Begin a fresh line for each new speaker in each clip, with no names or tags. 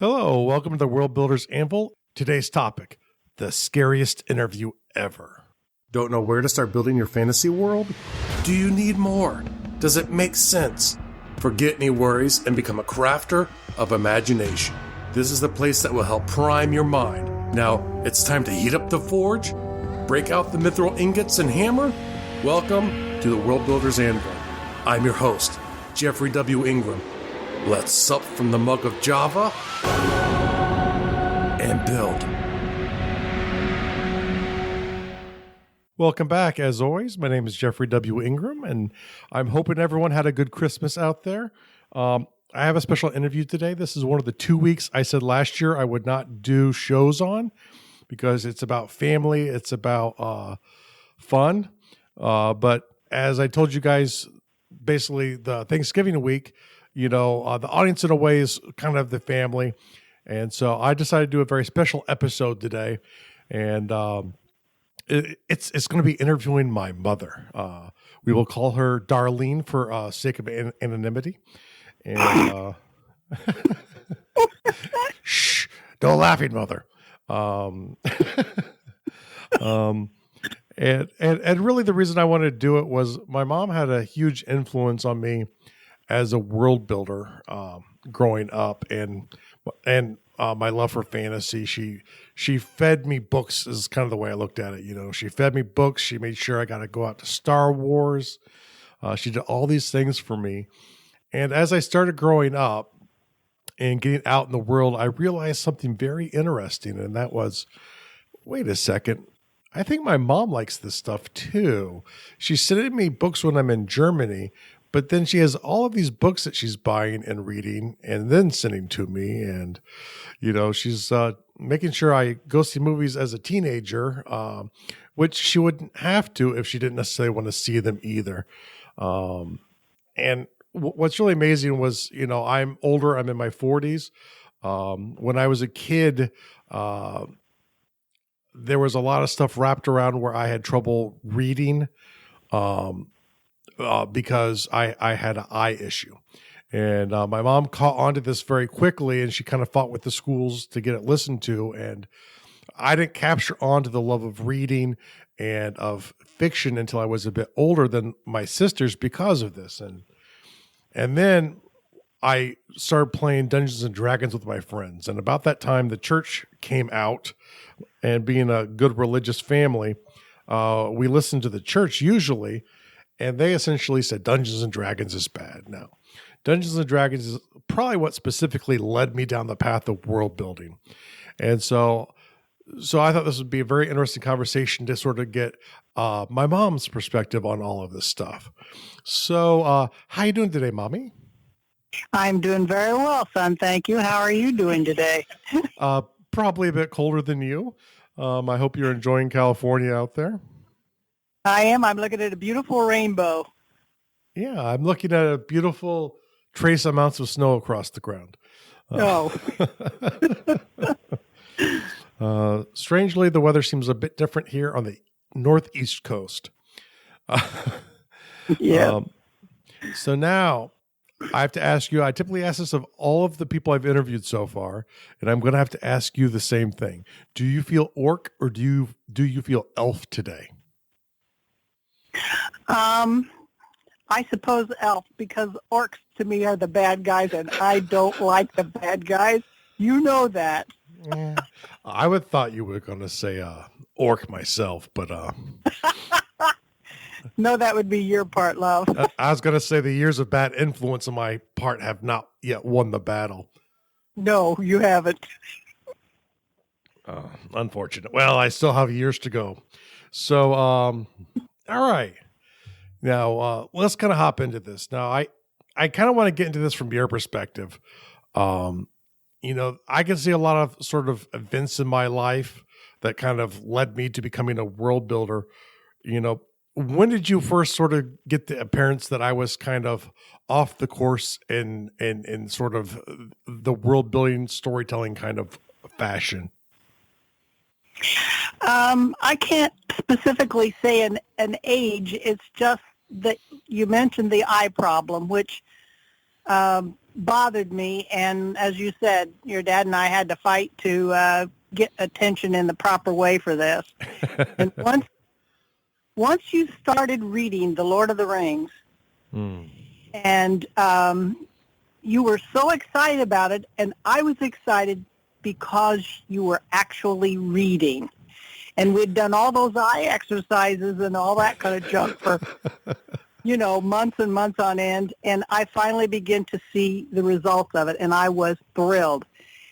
Hello, welcome to the World Builders Anvil. Today's topic, the scariest interview ever. Don't know where to start building your fantasy world? Do you need more? Does it make sense? Forget any worries and become a crafter of imagination. This is the place that will help prime your mind. Now, it's time to heat up the forge, break out the mithril ingots and hammer. Welcome to the World Builders Anvil. I'm your host, Jeffrey W. Ingram. Let's sup from the mug of Java and build. Welcome back. As always, my name is Jeffrey W. Ingram, and I'm hoping everyone had a good Christmas out there. I have a special interview today. This is one of the 2 weeks I said last year I would not do shows on because it's about family, it's about fun. But as I told you guys, basically the Thanksgiving week, the audience in a way is kind of the family. And so I decided to do a very special episode today. And it's going to be interviewing my mother. We will call her Darlene for sake of anonymity. And shh, don't laugh at mother. And really the reason I wanted to do it was my mom had a huge influence on me as a world builder growing up, and my love for fantasy. She fed me books is kind of the way I looked at it. She fed me books. She made sure I got to go out to Star Wars. She did all these things for me. And as I started growing up and getting out in the world, I realized something very interesting, and that was, wait a second, I think my mom likes this stuff too. She's sending me books when I'm in Germany, but then she has all of these books that she's buying and reading and then sending to me. And, she's making sure I go see movies as a teenager, which she wouldn't have to if she didn't necessarily want to see them either. And what's really amazing was, I'm older, I'm in my 40s. When I was a kid, there was a lot of stuff wrapped around where I had trouble reading, because I had an eye issue. And my mom caught onto this very quickly, and she kind of fought with the schools to get it listened to. And I didn't capture onto the love of reading and of fiction until I was a bit older than my sisters because of this. And then I started playing Dungeons and Dragons with my friends. And about that time, the church came out, and being a good religious family, we listened to the church usually, and they essentially said Dungeons and Dragons is bad. Now, Dungeons and Dragons is probably what specifically led me down the path of world building. And so I thought this would be a very interesting conversation to sort of get my mom's perspective on all of this stuff. So how you doing today, Mommy?
I'm doing very well, son. Thank you. How are you doing today?
Probably a bit colder than you. I hope you're enjoying California out there.
I am. I'm looking at a beautiful rainbow.
Yeah, I'm looking at a beautiful trace amounts of snow across the ground. Strangely, the weather seems a bit different here on the northeast coast.
Yeah.
So now I have to ask you, I typically ask this of all of the people I've interviewed so far, and I'm going to have to ask you the same thing. Do you feel orc or do you feel elf today?
I suppose elf, because orcs to me are the bad guys, and I don't like the bad guys. You know that.
I would thought you were going to say orc myself, but
no, that would be your part, love.
I was going to say the years of bad influence on my part have not yet won the battle.
No, you haven't.
Unfortunate. Well, I still have years to go. So, all right. Now, let's kind of hop into this. Now, I kind of want to get into this from your perspective. I can see a lot of sort of events in my life that kind of led me to becoming a world builder. When did you first sort of get the appearance that I was kind of off the course in sort of the world building storytelling kind of fashion?
I can't specifically say an age. It's just that you mentioned the eye problem, which bothered me. And as you said, your dad and I had to fight to get attention in the proper way for this. And once you started reading The Lord of the Rings, and you were so excited about it, and I was excited because you were actually reading. And we'd done all those eye exercises and all that kind of junk for, months and months on end. And I finally began to see the results of it, and I was thrilled.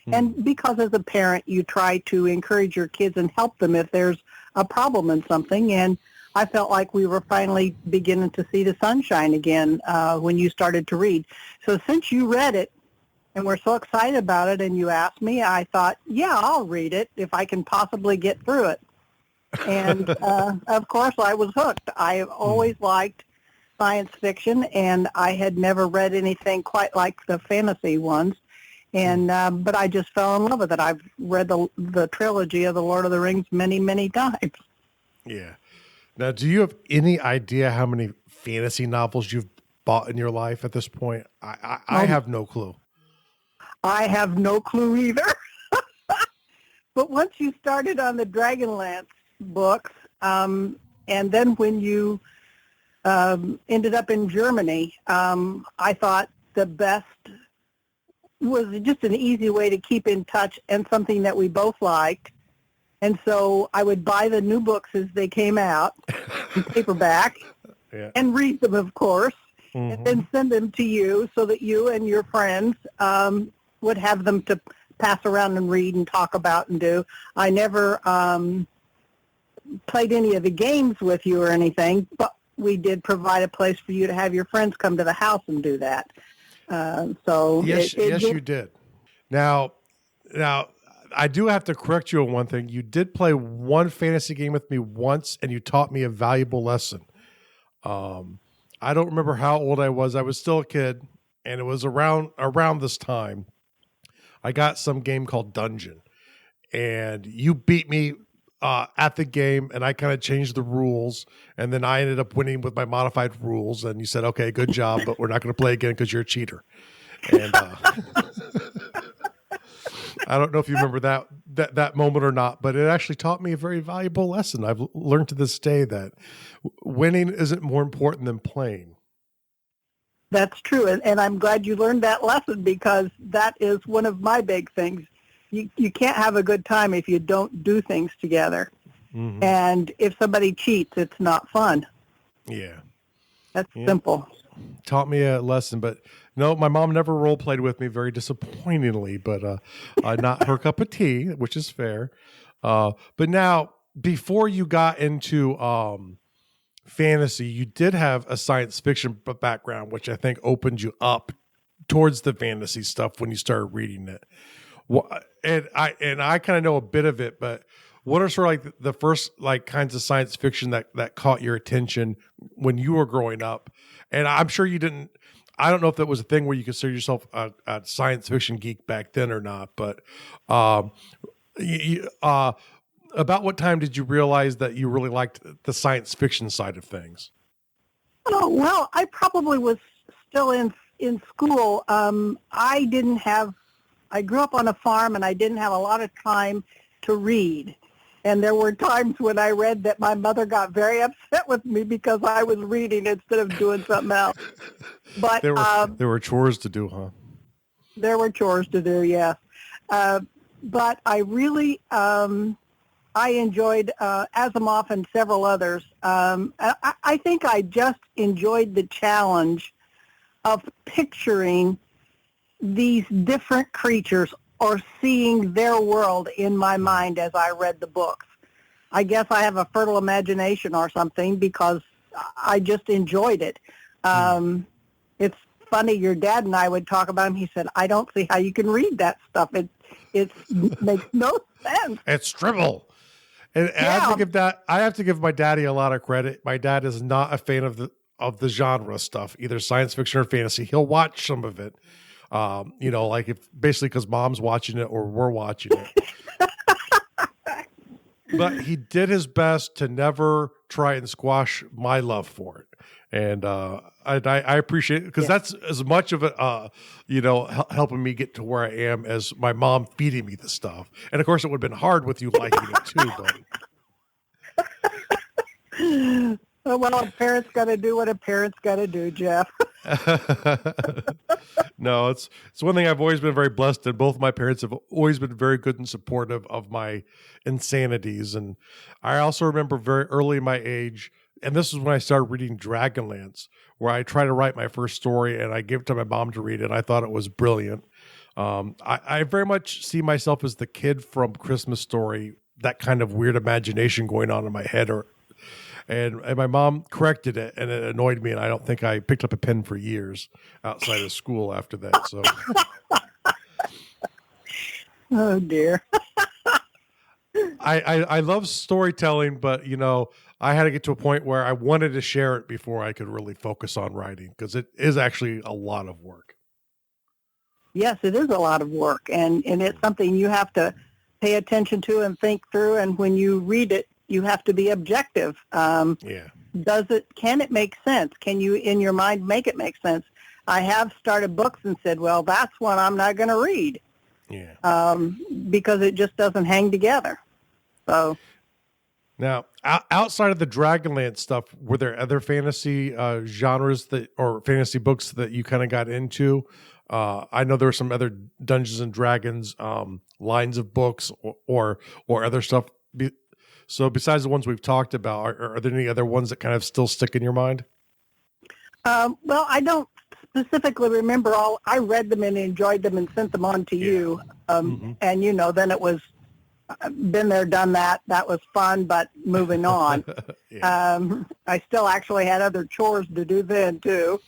And because as a parent, you try to encourage your kids and help them if there's a problem in something. And I felt like we were finally beginning to see the sunshine again when you started to read. So since you read it and were so excited about it and you asked me, I thought, yeah, I'll read it if I can possibly get through it. And, of course, I was hooked. I always liked science fiction, and I had never read anything quite like the fantasy ones. And but I just fell in love with it. I've read the trilogy of The Lord of the Rings many, many times.
Yeah. Now, do you have any idea how many fantasy novels you've bought in your life at this point? I have no clue.
I have no clue either. But once you started on the Dragonlance books, and then when you ended up in Germany, I thought the best was just an easy way to keep in touch and something that we both liked. And so I would buy the new books as they came out in paperback and read them, of course, and then send them to you so that you and your friends would have them to pass around and read and talk about and do. I never played any of the games with you or anything, but we did provide a place for you to have your friends come to the house and do that.
Yes, you did. Now, I do have to correct you on one thing. You did play one fantasy game with me once, and you taught me a valuable lesson. I don't remember how old I was. I was still a kid, and it was around this time. I got some game called Dungeon, and you beat me at the game, and I kind of changed the rules, and then I ended up winning with my modified rules, and you said, okay, good job, but we're not going to play again because you're a cheater. And I don't know if you remember that moment or not, but it actually taught me a very valuable lesson. I've learned to this day that winning isn't more important than playing.
That's true, and I'm glad you learned that lesson, because that is one of my big things. You can't have a good time if you don't do things together. And if somebody cheats, it's not fun.
Yeah.
That's simple.
Taught me a lesson, but no, my mom never role played with me, very disappointingly, but not her cup of tea, which is fair. But now, before you got into fantasy, you did have a science fiction background, which I think opened you up towards the fantasy stuff when you started reading it. And I kind of know a bit of it, but what are sort of like the first kinds of science fiction that caught your attention when you were growing up? And I'm sure you didn't. I don't know if that was a thing where you consider yourself a science fiction geek back then or not. But about what time did you realize that you really liked the science fiction side of things?
Oh, well, I probably was still in school. I grew up on a farm, and I didn't have a lot of time to read. And there were times when I read that my mother got very upset with me because I was reading instead of doing something else. But
there were chores to do, huh?
There were chores to do, yes. But I really I enjoyed Asimov and several others. I think I just enjoyed the challenge of picturing these different creatures or seeing their world in my mind as I read the books. I guess I have a fertile imagination or something, because I just enjoyed it. It's funny, your dad and I would talk about him. He said, I don't see how you can read that stuff. It makes no sense.
It's dribble. And yeah. I have to give my daddy a lot of credit. My dad is not a fan of the genre stuff, either science fiction or fantasy. He'll watch some of it. If basically because mom's watching it or we're watching it. But he did his best to never try and squash my love for it. And I appreciate it because that's as much of it, helping me get to where I am as my mom feeding me the stuff. And of course, it would have been hard with you liking it too, but.
Well, a parent's got to do what a parent's got to do, Jeff.
No, it's one thing I've always been very blessed, and both my parents have always been very good and supportive of my insanities. And I also remember very early in my age, and this is when I started reading Dragonlance, where I tried to write my first story, and I gave it to my mom to read it. And I thought it was brilliant. I very much see myself as the kid from Christmas Story, that kind of weird imagination going on in my head, and my mom corrected it, and it annoyed me, and I don't think I picked up a pen for years outside of school after that. So,
oh dear.
I love storytelling, but I had to get to a point where I wanted to share it before I could really focus on writing, because it is actually a lot of work.
Yes, it is a lot of work, and it's something you have to pay attention to and think through. And when you read it, you have to be objective. Can it make sense? Can you, in your mind, make it make sense? I have started books and said, well, that's one I'm not going to read. Because it just doesn't hang together. So.
Now, outside of the Dragonlance stuff, were there other fantasy genres or fantasy books that you kind of got into? I know there were some other Dungeons and Dragons lines of books or other stuff. So besides the ones we've talked about, are there any other ones that kind of still stick in your mind?
Well, I don't specifically remember all. I read them and enjoyed them and sent them on to you. And, then it was been there, done that. That was fun, but moving on. I still actually had other chores to do then, too.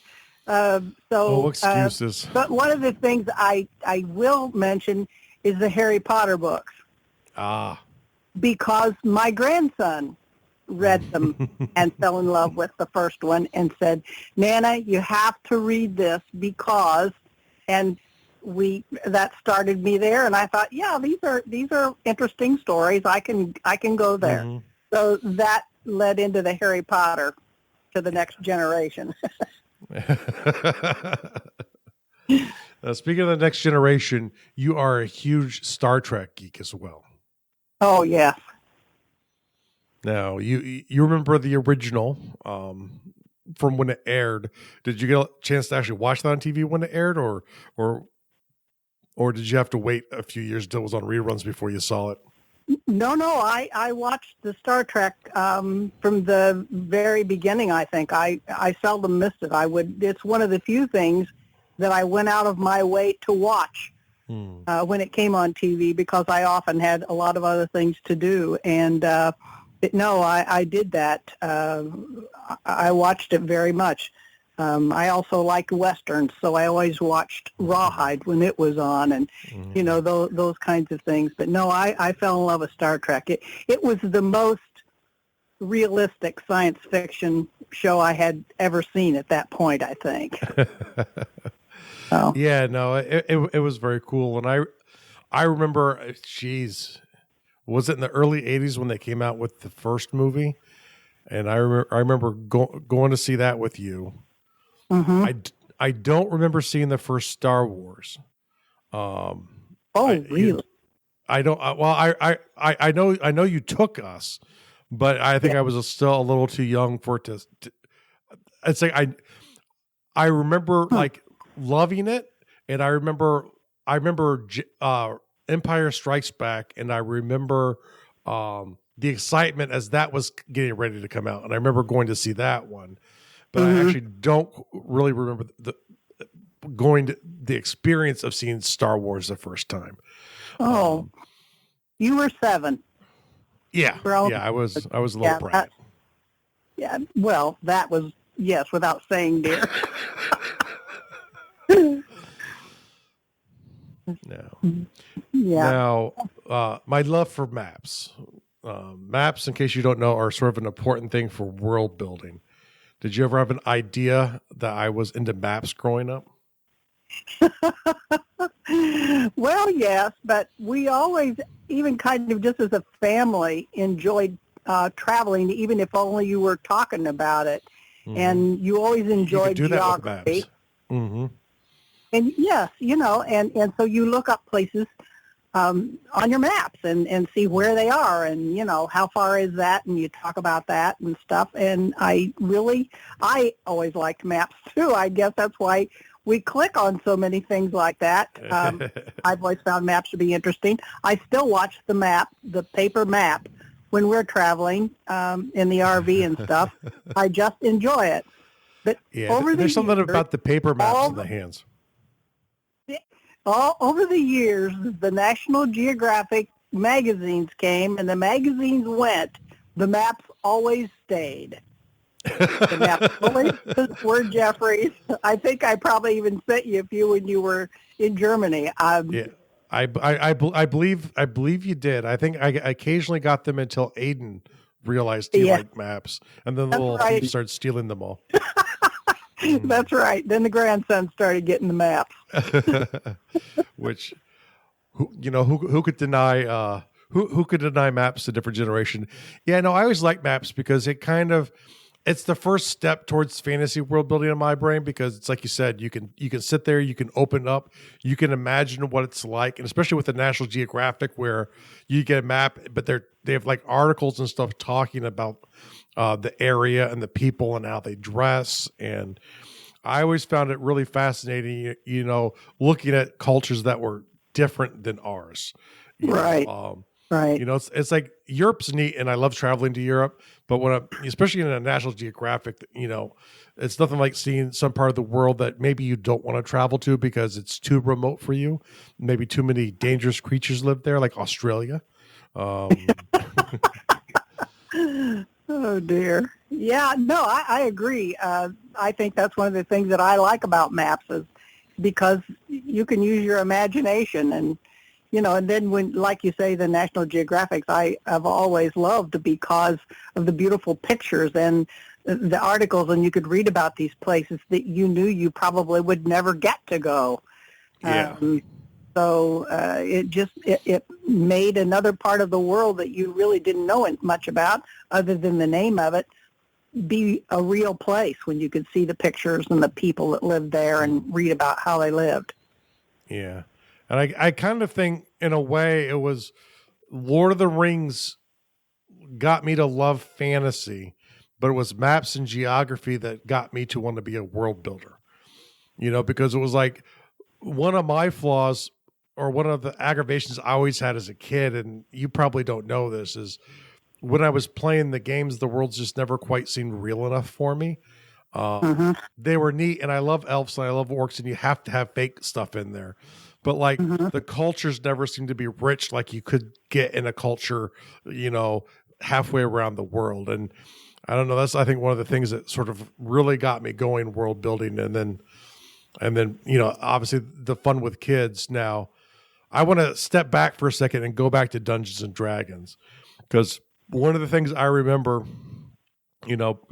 Excuses.
But one of the things I will mention is the Harry Potter books. Because my grandson read them and fell in love with the first one and said, Nana, you have to read this because, and that started me there. And I thought, yeah, these are interesting stories. I can go there. Mm-hmm. So that led into the Harry Potter to the next generation.
Speaking of the next generation, you are a huge Star Trek geek as well.
Oh, yeah.
Now, you remember the original from when it aired. Did you get a chance to actually watch that on TV when it aired, or did you have to wait a few years until it was on reruns before you saw it?
No, I watched the Star Trek from the very beginning, I think. I seldom missed it. It's one of the few things that I went out of my way to watch. When it came on TV, because I often had a lot of other things to do. And I did that. I watched it very much. I also liked Westerns, so I always watched Rawhide when it was on, and those kinds of things. But no, I fell in love with Star Trek. It was the most realistic science fiction show I had ever seen at that point, I think. Oh.
Yeah, no, it was very cool. And I remember, was it in the early 80s when they came out with the first movie? And I remember going to see that with you. Mm-hmm. I don't remember seeing the first Star Wars.
Really?
I don't. I know you took us, but I think I was still a little too young for it to I'd say I remember like loving it, and I remember Empire Strikes Back, and I remember the excitement as that was getting ready to come out, and I remember going to see that one, but I actually don't really remember the experience of seeing Star Wars the first time.
You were 7.
Yeah, I was a little brat.
Well, that was, yes, without saying, dear.
No. Yeah. Now, my love for maps. Maps, in case you don't know, are sort of an important thing for world building. Did you ever have an idea that I was into maps growing up?
Well, yes, but we always, even kind of just as a family, enjoyed traveling, even if only you were talking about it. and you always
You could
enjoyed
do that with
geography.
maps. Mm-hmm.
And yes, and so you look up places on your maps and see where they are and, how far is that, and you talk about that and stuff. And I always liked maps too. I guess that's why we click on so many things like that. I've always found maps to be interesting. I still watch the paper map, when we're traveling in the RV and stuff. I just enjoy it. But
There's something about the paper maps in the hands.
All over the years, the National Geographic magazines came and the magazines went. The maps always stayed. The maps always were Jeffries. I think I probably even sent you a few when you were in Germany.
Yeah, I believe you did. I think I occasionally got them until Aiden realized he liked maps, and then the little thief started stealing them all.
That's right. Then the grandson started getting the maps.
Which, who could deny? Who could deny maps to a different generation? Yeah, no, I always like maps because it's the first step towards fantasy world building in my brain, because it's like you said, you can sit there, you can open up, you can imagine what it's like, and especially with the National Geographic, where you get a map, but they have like articles and stuff talking about the area and the people and how they dress. And I always found it really fascinating, looking at cultures that were different than ours.
Right. Right.
It's like Europe's neat, and I love traveling to Europe. But especially in a National Geographic, it's nothing like seeing some part of the world that maybe you don't want to travel to because it's too remote for you. Maybe too many dangerous creatures live there, like Australia.
Oh dear. Yeah. No, I agree. I think that's one of the things that I like about maps, is because you can use your imagination and. And then when, like you say, the National Geographics, I have always loved because of the beautiful pictures and the articles, and you could read about these places that you knew you probably would never get to go.
Yeah.
So it made another part of the world that you really didn't know much about, other than the name of it, be a real place when you could see the pictures and the people that lived there and read about how they lived.
Yeah. And I kind of think, in a way, it was Lord of the Rings got me to love fantasy, but it was maps and geography that got me to want to be a world builder. Because it was like one of my flaws, or one of the aggravations I always had as a kid, and you probably don't know this, is when I was playing the games, the worlds just never quite seemed real enough for me. They were neat, and I love elves and I love orcs, and you have to have fake stuff in there. But the cultures never seem to be rich like you could get in a culture, halfway around the world. And I don't know, that's, I think, one of the things that sort of really got me going world building. And then, obviously the fun with kids. Now, I want to step back for a second and go back to Dungeons and Dragons, because one of the things I remember,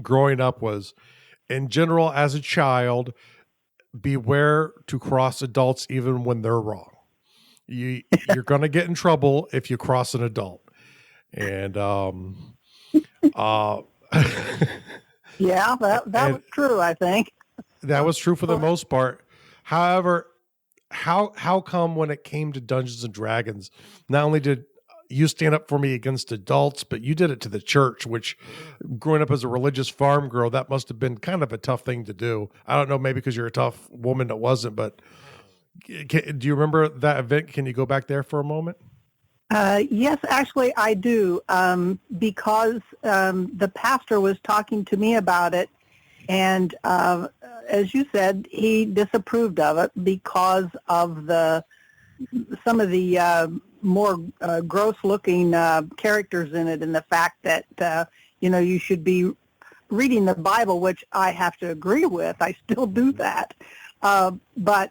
growing up was, in general, as a child, beware to cross adults even when they're wrong. You're going to get in trouble if you cross an adult. And
yeah, that was true, I think.
That was true for the most part. However, how come when it came to Dungeons and Dragons, not only did you stand up for me against adults, but you did it to the church, which, growing up as a religious farm girl, that must have been kind of a tough thing to do. I don't know, maybe because you're a tough woman that wasn't, but do you remember that event? Can you go back there for a moment?
Yes, actually I do, because the pastor was talking to me about it, and as you said, he disapproved of it because of some of the more gross-looking characters in it, and the fact that you should be reading the Bible, which I have to agree with. I still do that, but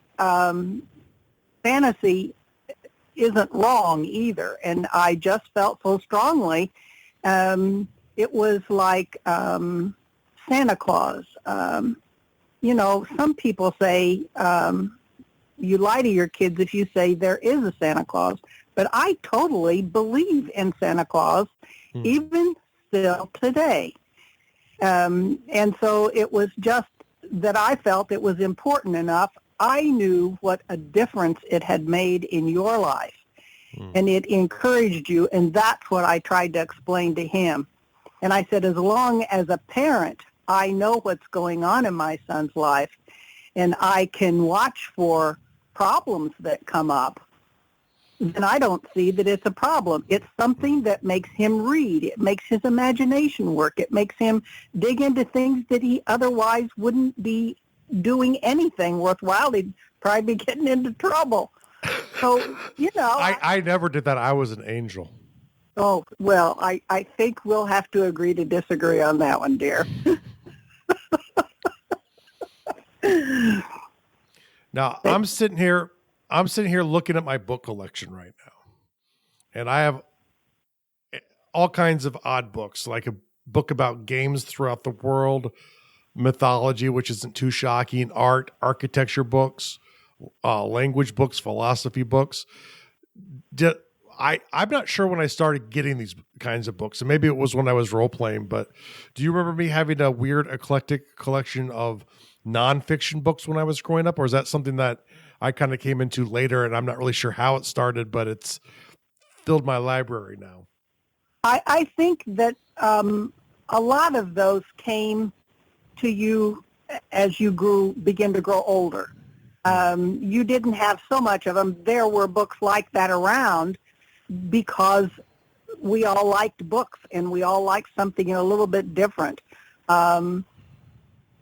fantasy isn't wrong either, and I just felt so strongly. It was like Santa Claus. Some people say you lie to your kids if you say there is a Santa Claus. But I totally believe in Santa Claus, even still today. And so it was just that I felt it was important enough. I knew what a difference it had made in your life, and it encouraged you, and that's what I tried to explain to him. And I said, as long as a parent, I know what's going on in my son's life, and I can watch for problems that come up, then I don't see that it's a problem. It's something that makes him read. It makes his imagination work. It makes him dig into things that he otherwise wouldn't be doing anything worthwhile. He'd probably be getting into trouble. So,
I never did that. I was an angel.
Oh, well, I think we'll have to agree to disagree on that one, dear.
Now, I'm sitting here looking at my book collection right now. And I have all kinds of odd books, like a book about games throughout the world, mythology, which isn't too shocking, art, architecture books, language books, philosophy books. I'm not sure when I started getting these kinds of books, and maybe it was when I was role playing, but do you remember me having a weird eclectic collection of nonfiction books when I was growing up, or is that something that I kind of came into later, and I'm not really sure how it started, but it's filled my library now?
I think that a lot of those came to you as you began to grow older. You didn't have so much of them. There were books like that around because we all liked books, and we all liked something a little bit different.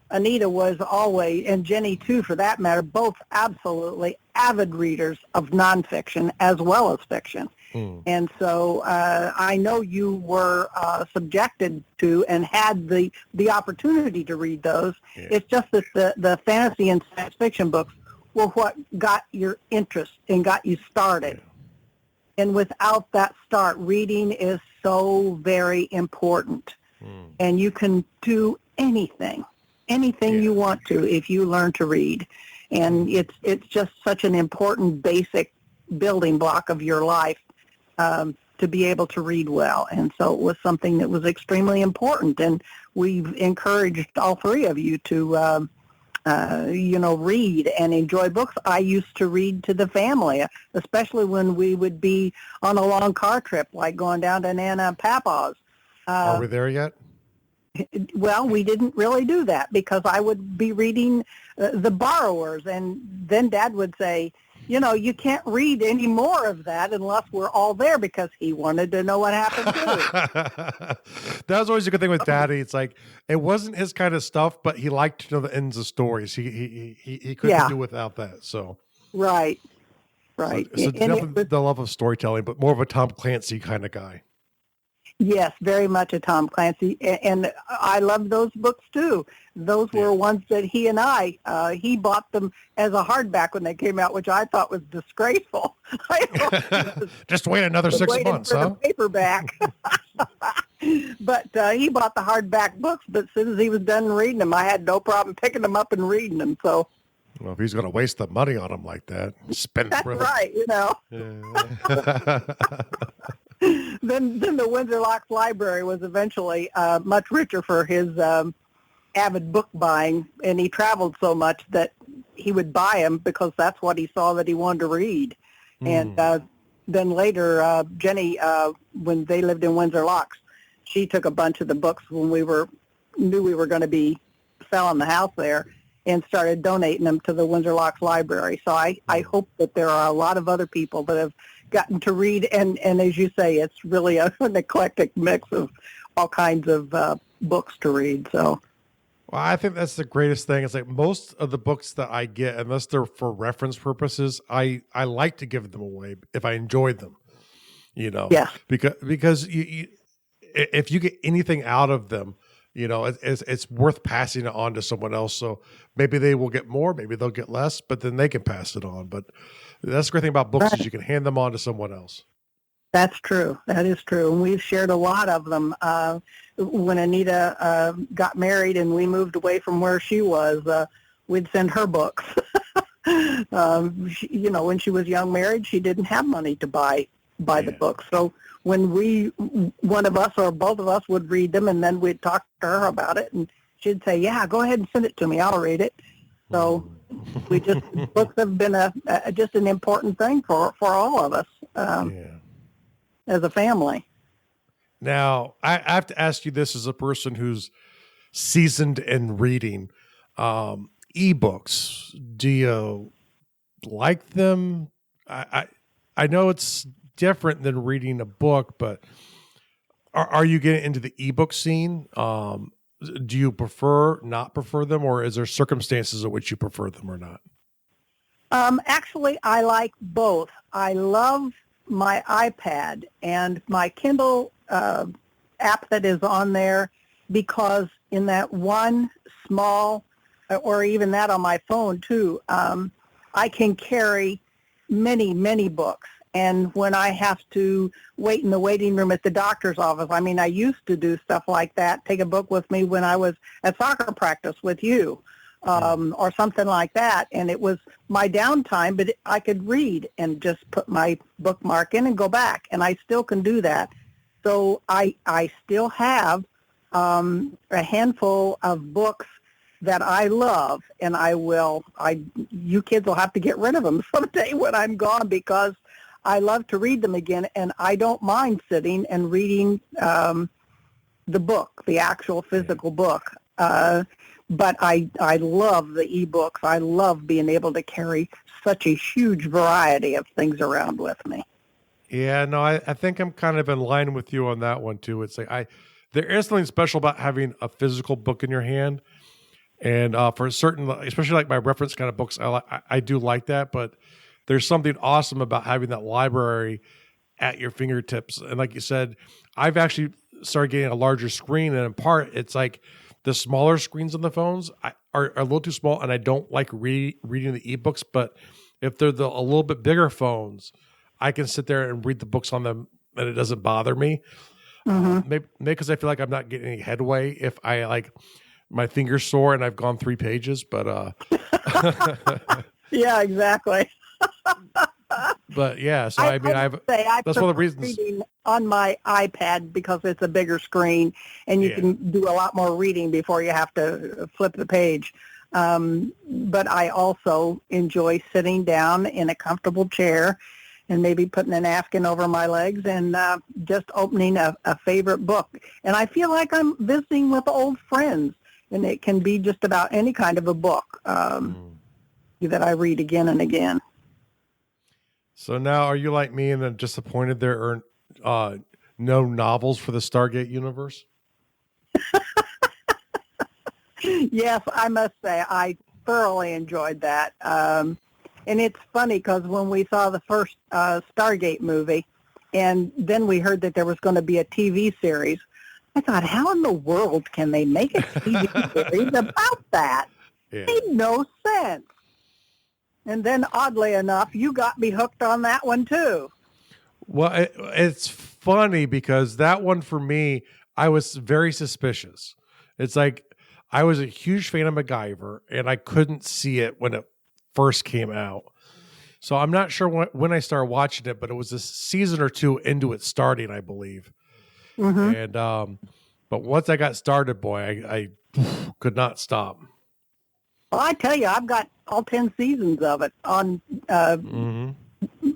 Anita was always, and Jenny too for that matter, both absolutely avid readers of nonfiction as well as fiction. And so I know you were subjected to and had the opportunity to read those. Yeah. It's just that the fantasy and science fiction books were what got your interest and got you started. Yeah. And without that start, reading is so very important. And you can do anything you want to if you learn to read. And it's just such an important basic building block of your life to be able to read well. And so it was something that was extremely important. And we've encouraged all three of you to read and enjoy books. I used to read to the family, especially when we would be on a long car trip, like going down to Nana and Papa's.
Are we there yet?
Well, we didn't really do that because I would be reading The Borrowers, and then Dad would say, you can't read any more of that unless we're all there, because he wanted to know what happened to it.
That was always a good thing with Daddy. It's like, it wasn't his kind of stuff, but he liked to know the ends of stories. He couldn't do without that. So
right.
So definitely the love of storytelling, but more of a Tom Clancy kind of guy.
Yes, very much a Tom Clancy, and I love those books too. Those were ones that he bought them as a hardback when they came out, which I thought was disgraceful.
Just wait another 6 months,
for the paperback. But he bought the hardback books, but as soon as he was done reading them, I had no problem picking them up and reading them. So,
well, if he's going to waste the money on them like that, spend
that's right,
Yeah.
Then the Windsor Locks Library was eventually much richer for his avid book buying, and he traveled so much that he would buy them because that's what he saw that he wanted to read. And then later, Jenny, when they lived in Windsor Locks, she took a bunch of the books when knew we were going to be selling the house there, and started donating them to the Windsor Locks Library. So I hope that there are a lot of other people that have gotten to read, and as you say, it's really an eclectic mix of all kinds of books to read. So,
well, I think that's the greatest thing. It's like most of the books that I get, unless they're for reference purposes, I like to give them away if I enjoyed them.
Yeah.
Because you if you get anything out of them, it's worth passing it on to someone else. So maybe they will get more, maybe they'll get less, but then they can pass it on. But that's the great thing about books is you can hand them on to someone else.
That's true. That is true. And we've shared a lot of them. When Anita got married and we moved away from where she was, we'd send her books. When she was young married, she didn't have money to buy by the book. So when one of us or both of us would read them, and then we'd talk to her about it, and she'd say, yeah, go ahead and send it to me. I'll read it. So books have been just an important thing for all of us as a family.
Now, I have to ask you this as a person who's seasoned in reading. Ebooks, do you like them? I know it's different than reading a book, but are you getting into the ebook scene? Do you not prefer them, or is there circumstances in which you prefer them or not?
Actually, I like both. I love my iPad and my Kindle app that is on there, because in that one small, or even that on my phone too, I can carry many, many books. And when I have to wait in the waiting room at the doctor's office, I mean, I used to do stuff like that, take a book with me when I was at soccer practice with you, or something like that. And it was my downtime, but I could read and just put my bookmark in and go back. And I still can do that. So I still have a handful of books that I love, and you kids will have to get rid of them someday when I'm gone, because I love to read them again, and I don't mind sitting and reading the book, the actual physical book. But I love the ebooks. I love being able to carry such a huge variety of things around with me.
Yeah, no, I think I'm kind of in line with you on that one too. It's like there is something special about having a physical book in your hand. And for certain, especially like my reference kind of books, I do like that. But there's something awesome about having that library at your fingertips. And like you said, I've actually started getting a larger screen. And in part, it's like the smaller screens on the phones are a little too small. And I don't like reading the ebooks. But if they're a little bit bigger phones, I can sit there and read the books on them and it doesn't bother me. Maybe because I feel like I'm not getting any headway if I like my fingers sore and I've gone 3 pages, but
yeah, exactly.
But yeah, so I mean, that's one of the reasons
reading on my iPad, because it's a bigger screen and you can do a lot more reading before you have to flip the page. But I also enjoy sitting down in a comfortable chair and maybe putting a napkin over my legs and just opening a favorite book. And I feel like I'm visiting with old friends. And it can be just about any kind of a book that I read again and again.
So now, are you like me and then disappointed there are no novels for the Stargate universe?
Yes, I must say I thoroughly enjoyed that. And it's funny because when we saw the first Stargate movie, and then we heard that there was going to be a TV series, I thought, how in the world can they make a TV series about that?
Yeah.
It made no sense. And then, oddly enough, you got me hooked on that one, too.
Well, it's funny because that one, for me, I was very suspicious. It's like I was a huge fan of MacGyver, and I couldn't see it when it first came out. So I'm not sure when I started watching it, but it was a season or two into it starting, I believe. And but once I got started, boy, I could not stop.
Well, I tell you, I've got all 10 seasons of it on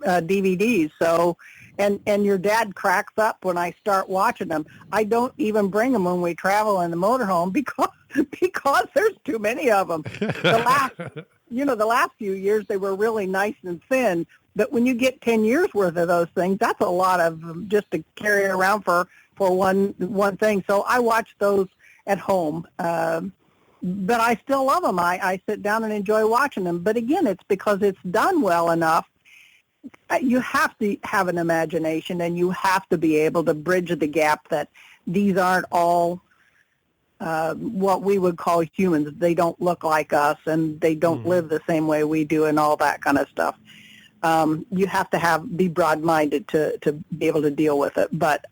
DVDs. So, and your dad cracks up when I start watching them. I don't even bring them when we travel in the motorhome because there's too many of them. The last few years they were really nice and thin. But when you get 10 years worth of those things, that's a lot of just to carry around for one thing. So I watch those at home. But I still love them. I sit down and enjoy watching them. But again, it's because it's done well enough. You have to have an imagination, and you have to be able to bridge the gap that these aren't all what we would call humans. They don't look like us, and they don't live the same way we do, and all that kind of stuff. You have to be broad-minded to be able to deal with it. But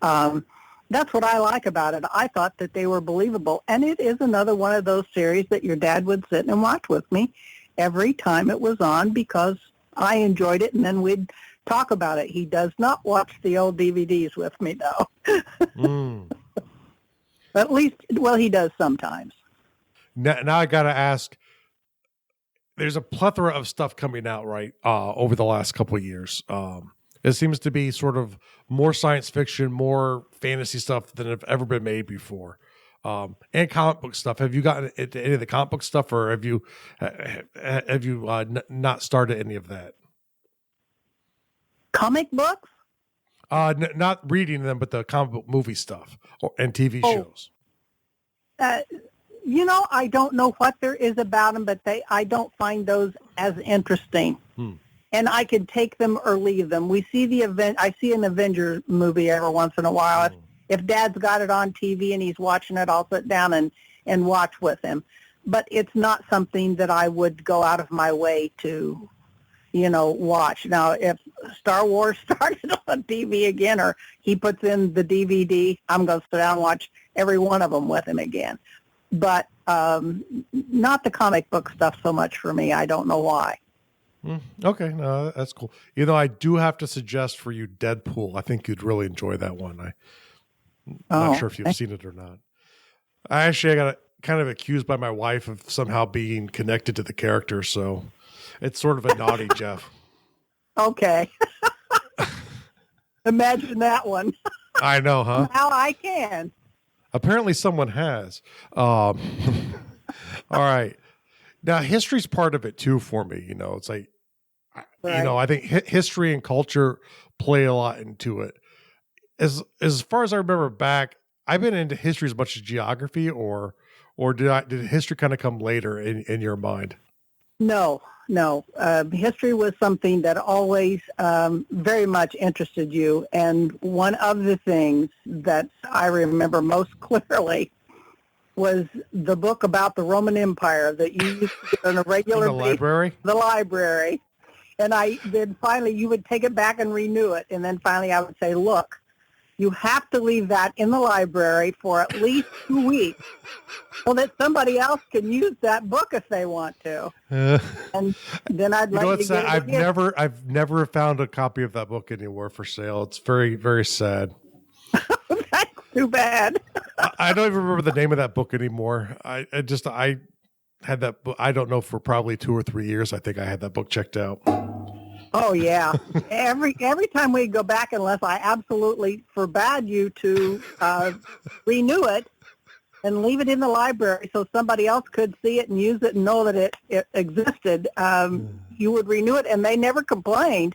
that's what I like about it. I thought that they were believable. And it is another one of those series that your dad would sit and watch with me every time it was on, because I enjoyed it. And then we'd talk about it. He does not watch the old DVDs with me, though.
Mm.
At least, well, he does sometimes.
Now I got to ask, there's a plethora of stuff coming out, right, over the last couple of years. It seems to be sort of more science fiction, more fantasy stuff than have ever been made before. And comic book stuff. Have you gotten into any of the comic book stuff, or have you not started any of that?
Comic books?
Not reading them, but the comic book movie stuff and TV shows.
I don't know what there is about them, but I don't find those as interesting. And I could take them or leave them. I see an Avengers movie every once in a while. If Dad's got it on TV and he's watching it, I'll sit down and watch with him. But it's not something that I would go out of my way to, watch. Now, if Star Wars started on TV again, or he puts in the DVD, I'm going to sit down and watch every one of them with him again. But not the comic book stuff so much for me. I don't know why.
Okay, no, that's cool. I do have to suggest for you Deadpool. I think you'd really enjoy that one. I'm not sure if you've seen it or not. I got kind of accused by my wife of somehow being connected to the character, so it's sort of a naughty Jeff.
Okay. Imagine that one.
I know, huh?
Now I can.
Apparently someone has. All right. Now, history's part of it, too, for me. It's like, right. I think history and culture play a lot into it. As far as I remember back, I've been into history as much as geography, or did history kind of come later in your mind?
No. History was something that always very much interested you. And one of the things that I remember most clearly was the book about the Roman Empire that you used to get on a regular basis.
Library?
The library. And then finally you would take it back and renew it. And then finally I would say, look, you have to leave that in the library for at least 2 weeks so that somebody else can use that book if they want to. And then I'd let you get it.
I've never found a copy of that book anywhere for sale. It's very, very sad.
That's too bad.
I don't even remember the name of that book anymore. I had that book, I don't know, for probably 2 or 3 years. I think I had that book checked out.
Oh yeah. Every time we go back, unless I absolutely forbade you to renew it and leave it in the library so somebody else could see it and use it and know that it existed, you would renew it, and they never complained.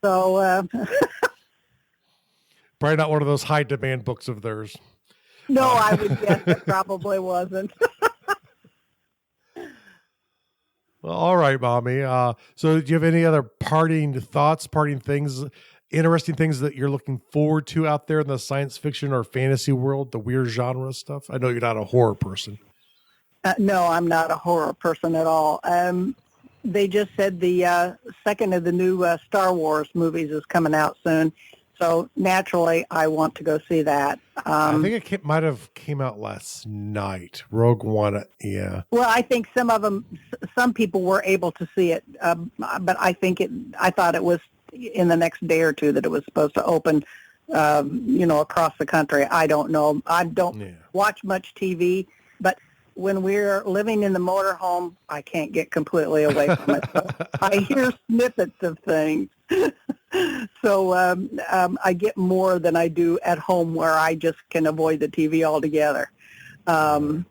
So
probably not one of those high demand books of theirs.
No, I would guess it probably wasn't.
Well, all right, Mommy. So do you have any other parting thoughts, parting things, interesting things that you're looking forward to out there in the science fiction or fantasy world, the weird genre stuff? I know you're not a horror person.
No, I'm not a horror person at all. They just said the second of the new Star Wars movies is coming out soon. So naturally, I want to go see that.
I think it might have came out last night. Rogue One, yeah.
Well, I think some people were able to see it, but I thought it was in the next day or two that it was supposed to open, across the country. I don't know. I don't watch much TV, but when we're living in the motorhome, I can't get completely away from it. So I hear snippets of things. So I get more than I do at home, where I just can avoid the TV altogether. I'm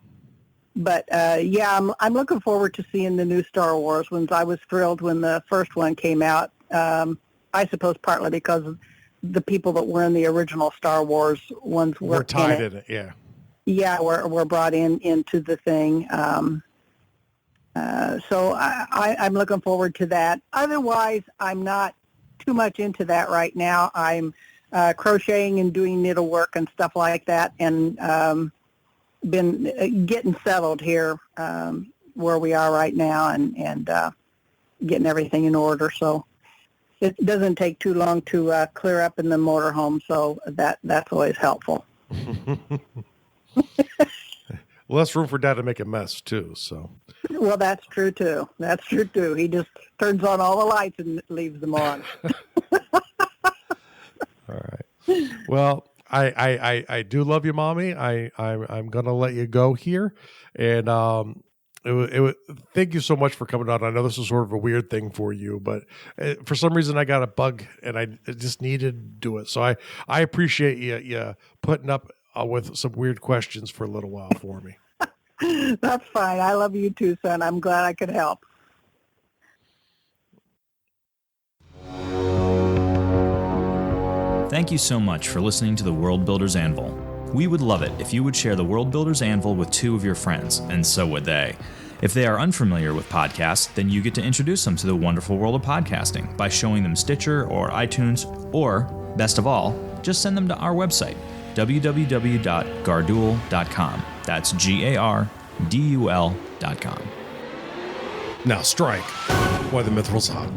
looking forward to seeing the new Star Wars ones. I was thrilled when the first one came out. I suppose partly because the people that were in the original Star Wars ones were
tied in it. Yeah.
Yeah, were brought into the thing. So I'm looking forward to that. Otherwise, I'm not too much into that right now. I'm crocheting and doing needlework and stuff like that, and been getting settled here where we are right now, and getting everything in order. So it doesn't take too long to clear up in the motorhome, so that's always helpful.
Less room for Dad to make a mess too. So.
Well, that's true too. He just turns on all the lights and leaves them on.
Well, I do love you, Mommy. I'm gonna let you go here, and thank you so much for coming on. I know this is sort of a weird thing for you, but for some reason I got a bug, and I just needed to do it. So I appreciate you putting up with some weird questions for a little while for me.
That's fine. I love you too, son. I'm glad I could help.
Thank you so much for listening to the World Builders Anvil. We would love it if you would share the World Builders Anvil with 2 of your friends, and so would they. If they are unfamiliar with podcasts, then you get to introduce them to the wonderful world of podcasting by showing them Stitcher or iTunes, or, best of all, just send them to our website, www.gardul.com. That's GARDUL.com.
Now strike while the mithril's hot.